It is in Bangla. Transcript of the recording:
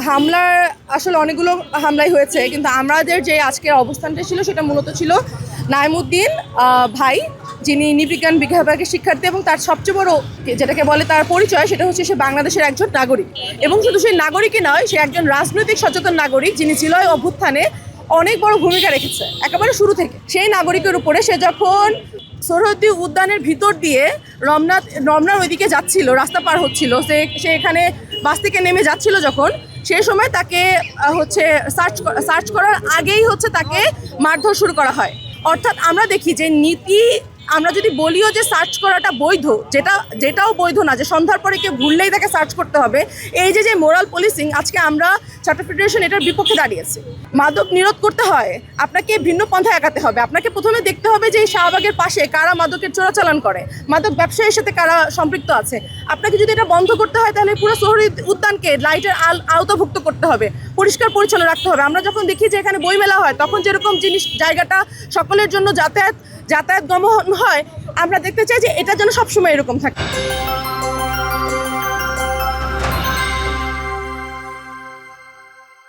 হামলার আসলে অনেকগুলো হামলাই হয়েছে, কিন্তু আমাদের যে আজকের অবস্থানটা ছিল সেটা মূলত ছিল নাইমুদ্দিন ভাই, যিনি নৃবিজ্ঞান বিভাগের শিক্ষার্থী, এবং তার সবচেয়ে বড় যেটাকে বলে তার পরিচয় সেটা হচ্ছে সে বাংলাদেশের একজন নাগরিক। এবং শুধু সেই নাগরিকই নয়, সে একজন রাজনৈতিক সচেতন নাগরিক, যিনি জুলাই অভ্যুত্থানে অনেক বড় ভূমিকা রেখেছে একেবারে শুরু থেকে। সেই নাগরিকের উপরে সে যখন সোহরাওয়ার্দী উদ্যানের ভিতর দিয়ে রমনার ওইদিকে যাচ্ছিল, রাস্তা পার হচ্ছিল, সে এখানে বাস থেকে নেমে যাচ্ছিল যখন, সেই সময় তাকে হচ্ছে সার্চ করার আগেই হচ্ছে তাকে মারধর শুরু করা হয়। অর্থাৎ আমরা দেখি যে নীতি, আমরা যদি বলিও যে সার্চ করাটা বৈধ, যেটাও বৈধ না, যে সন্ধ্যার পরে কেউ ভুললেই তাকে সার্চ করতে হবে, এই যে মোরাল পুলিশিং, আজকে আমরা ছাত্র ফেডারেশন এটার বিপক্ষে দাঁড়িয়েছি। মাদক নিরোধ করতে হয়, আপনাকে ভিন্ন পন্থায় আগাতে হবে। আপনাকে প্রথমে দেখতে হবে যে এই শাহবাগের পাশে কারা মাদকের চোরাচালান করে, মাদক ব্যবসায়ীর সাথে কারা সম্পৃক্ত আছে। আপনাকে যদি এটা বন্ধ করতে হয়, তাহলে পুরো সোহরাওয়ার্দী উদ্যানকে লাইটের আওতাভুক্ত করতে হবে, পরিষ্কার পরিচ্ছন্ন রাখতে হবে। আমরা যখন দেখি যে এখানে বইমেলা হয়, তখন যেরকম জায়গাটা সকলের জন্য যাতায়াত গমন হয়, আমরা দেখতে চাই যে এটা যেন সবসময় এরকম থাকে।